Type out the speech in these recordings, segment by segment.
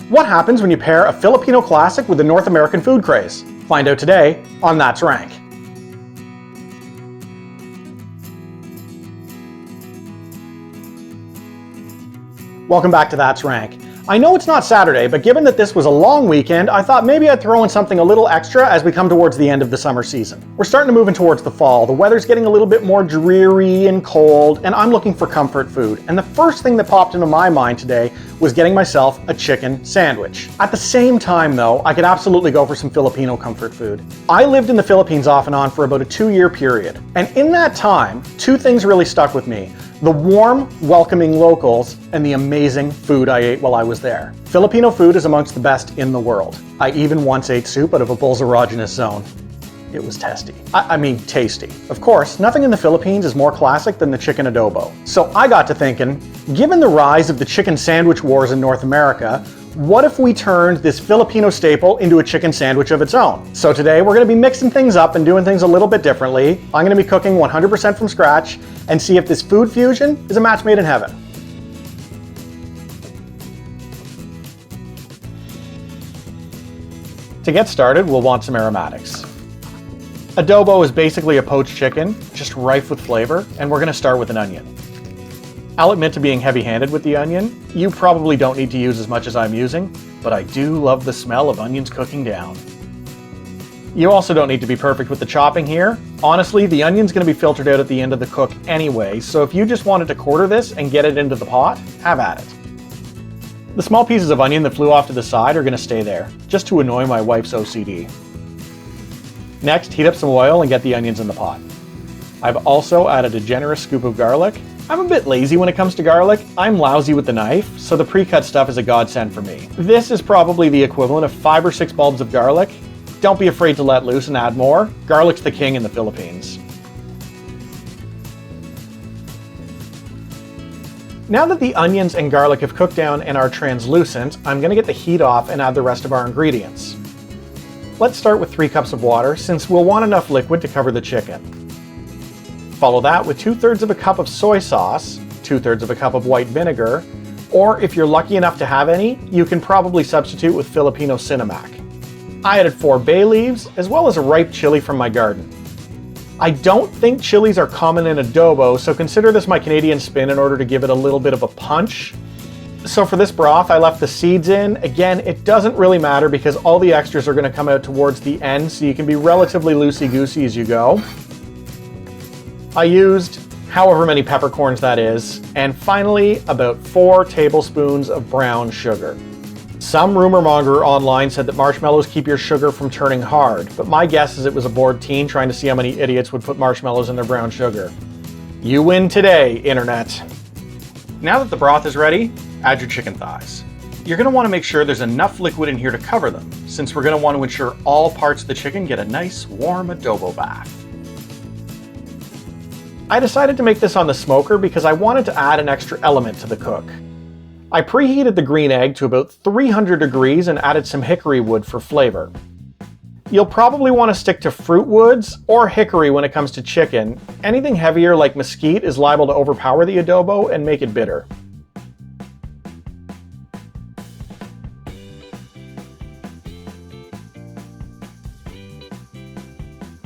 What happens when you pair a Filipino classic with a North American food craze? Find out today on That's Rank. Welcome back to That's Rank. I know it's not Saturday, but given that this was a long weekend, I thought maybe I'd throw in something a little extra as we come towards the end of the summer season. We're starting to move in towards the fall. The weather's getting a little bit more dreary and cold, and I'm looking for comfort food. And the first thing that popped into my mind today was getting myself a chicken sandwich. At the same time though, I could absolutely go for some Filipino comfort food. I lived in the Philippines off and on for about a 2-year period. And in that time, two things really stuck with me. The warm, welcoming locals, and the amazing food I ate while I was there. Filipino food is amongst the best in the world. I even once ate soup out of a bull's erogenous zone. It was tasty. I mean tasty. Of course, nothing in the Philippines is more classic than the chicken adobo. So I got to thinking, given the rise of the chicken sandwich wars in North America, what if we turned this Filipino staple into a chicken sandwich of its own? So today we're going to be mixing things up and doing things a little bit differently. I'm going to be cooking 100% from scratch and see if this food fusion is a match made in heaven. To get started, we'll want some aromatics. Adobo is basically a poached chicken, just rife with flavor, and we're going to start with an onion. I'll admit to being heavy-handed with the onion. You probably don't need to use as much as I'm using, but I do love the smell of onions cooking down. You also don't need to be perfect with the chopping here. Honestly, the onion's going to be filtered out at the end of the cook anyway, so if you just wanted to quarter this and get it into the pot, have at it. The small pieces of onion that flew off to the side are going to stay there, just to annoy my wife's OCD. Next, heat up some oil and get the onions in the pot. I've also added a generous scoop of garlic. I'm a bit lazy when it comes to garlic. I'm lousy with the knife, so the pre-cut stuff is a godsend for me. This is probably the equivalent of 5 or 6 bulbs of garlic. Don't be afraid to let loose and add more. Garlic's the king in the Philippines. Now that the onions and garlic have cooked down and are translucent, I'm going to get the heat off and add the rest of our ingredients. Let's start with 3 cups of water, since we'll want enough liquid to cover the chicken. Follow that with 2/3 of a cup of soy sauce, 2/3 of a cup of white vinegar, or if you're lucky enough to have any, you can probably substitute with Filipino Cinemac. I added 4 bay leaves, as well as a ripe chili from my garden. I don't think chilies are common in adobo, so consider this my Canadian spin in order to give it a little bit of a punch. So for this broth, I left the seeds in. Again, it doesn't really matter because all the extras are going to come out towards the end, so you can be relatively loosey-goosey as you go. I used however many peppercorns that is, and finally about 4 tablespoons of brown sugar. Some rumor monger online said that marshmallows keep your sugar from turning hard, but my guess is it was a bored teen trying to see how many idiots would put marshmallows in their brown sugar. You win today, internet. Now that the broth is ready, add your chicken thighs. You're going to want to make sure there's enough liquid in here to cover them, since we're going to want to ensure all parts of the chicken get a nice warm adobo bath. I decided to make this on the smoker because I wanted to add an extra element to the cook. I preheated the green egg to about 300 degrees and added some hickory wood for flavor. You'll probably want to stick to fruit woods or hickory when it comes to chicken. Anything heavier like mesquite is liable to overpower the adobo and make it bitter.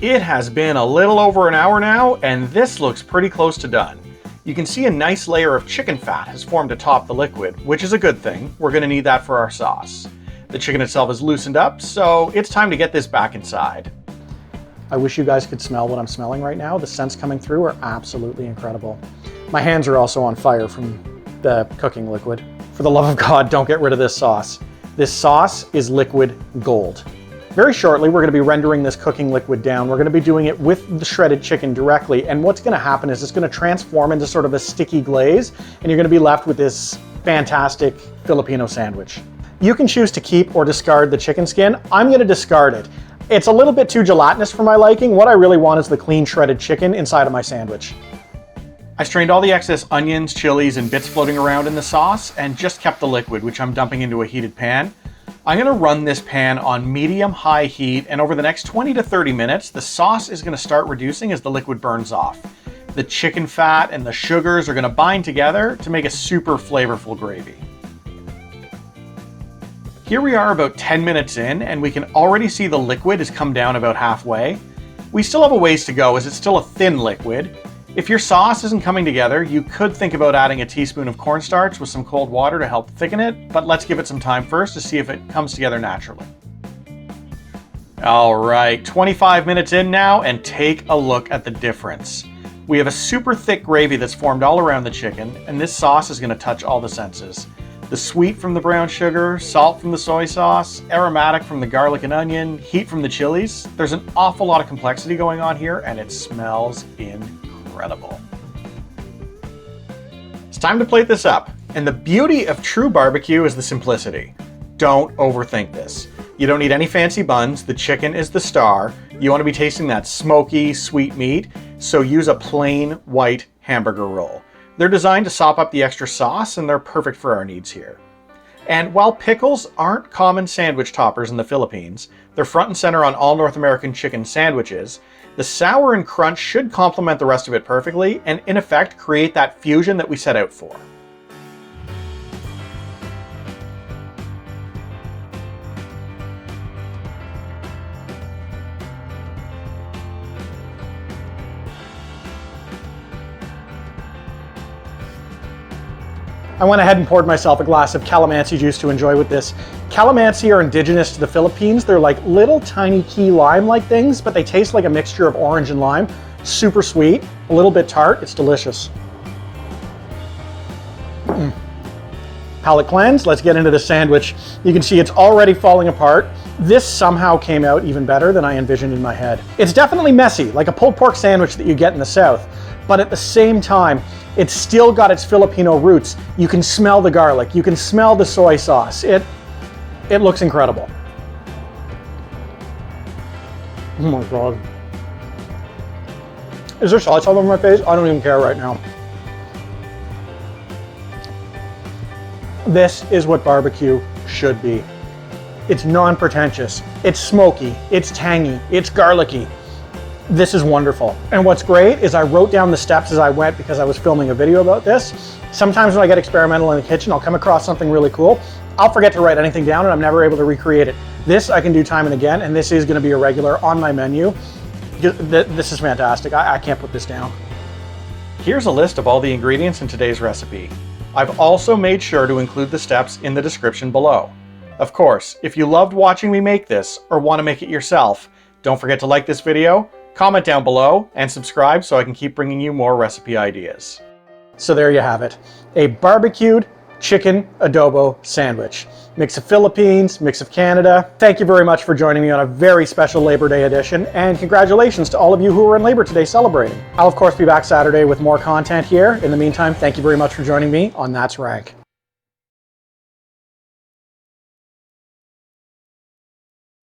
It has been a little over an hour now, and this looks pretty close to done. You can see a nice layer of chicken fat has formed atop the liquid, which is a good thing. We're going to need that for our sauce. The chicken itself is loosened up, so it's time to get this back inside. I wish you guys could smell what I'm smelling right now. The scents coming through are absolutely incredible. My hands are also on fire from the cooking liquid. For the love of God, don't get rid of this sauce. This sauce is liquid gold. Very shortly, we're going to be rendering this cooking liquid down. We're going to be doing it with the shredded chicken directly, and what's going to happen is it's going to transform into sort of a sticky glaze, and you're going to be left with this fantastic Filipino sandwich. You can choose to keep or discard the chicken skin. I'm going to discard it. It's a little bit too gelatinous for my liking. What I really want is the clean shredded chicken inside of my sandwich. I strained all the excess onions, chilies, and bits floating around in the sauce, and just kept the liquid, which I'm dumping into a heated pan. I'm going to run this pan on medium-high heat, and over the next 20 to 30 minutes, the sauce is going to start reducing as the liquid burns off. The chicken fat and the sugars are going to bind together to make a super flavorful gravy. Here we are about 10 minutes in, and we can already see the liquid has come down about halfway. We still have a ways to go as it's still a thin liquid. If your sauce isn't coming together, you could think about adding a teaspoon of cornstarch with some cold water to help thicken it, but let's give it some time first to see if it comes together naturally. All right, 25 minutes in now, and take a look at the difference. We have a super thick gravy that's formed all around the chicken, and this sauce is going to touch all the senses. The sweet from the brown sugar, salt from the soy sauce, aromatic from the garlic and onion, heat from the chilies. There's an awful lot of complexity going on here, and it smells incredible. It's time to plate this up, and the beauty of true barbecue is the simplicity. Don't overthink this. You don't need any fancy buns, the chicken is the star. You want to be tasting that smoky, sweet meat, so use a plain white hamburger roll. They're designed to sop up the extra sauce, and they're perfect for our needs here. And while pickles aren't common sandwich toppers in the Philippines, they're front and center on all North American chicken sandwiches. The sour and crunch should complement the rest of it perfectly, and in effect create that fusion that we set out for. I went ahead and poured myself a glass of calamansi juice to enjoy with this. Calamansi are indigenous to the Philippines. They're like little tiny key lime-like things, but they taste like a mixture of orange and lime. Super sweet, a little bit tart. It's delicious. Palate cleanse, let's get into the sandwich. You can see it's already falling apart. This somehow came out even better than I envisioned in my head. It's definitely messy, like a pulled pork sandwich that you get in the South, but at the same time, it's still got its Filipino roots. You can smell the garlic, you can smell the soy sauce. It looks incredible. Oh my God. Is there sauce all over my face? I don't even care right now. This is what barbecue should be. It's non-pretentious, it's smoky, it's tangy, it's garlicky. This is wonderful. And what's great is I wrote down the steps as I went because I was filming a video about this. Sometimes when I get experimental in the kitchen, I'll come across something really cool. I'll forget to write anything down and I'm never able to recreate it. This I can do time and again, and this is gonna be a regular on my menu. This is fantastic. I can't put this down. Here's a list of all the ingredients in today's recipe. I've also made sure to include the steps in the description below. Of course, if you loved watching me make this or want to make it yourself, don't forget to like this video, comment down below, and subscribe so I can keep bringing you more recipe ideas. So there you have it, a barbecued chicken adobo sandwich. Mix of Philippines, mix of Canada. Thank you very much for joining me on a very special Labor Day edition, and congratulations to all of you who are in Labor today celebrating. I'll of course be back Saturday with more content here. In the meantime, thank you very much for joining me on That's Rank.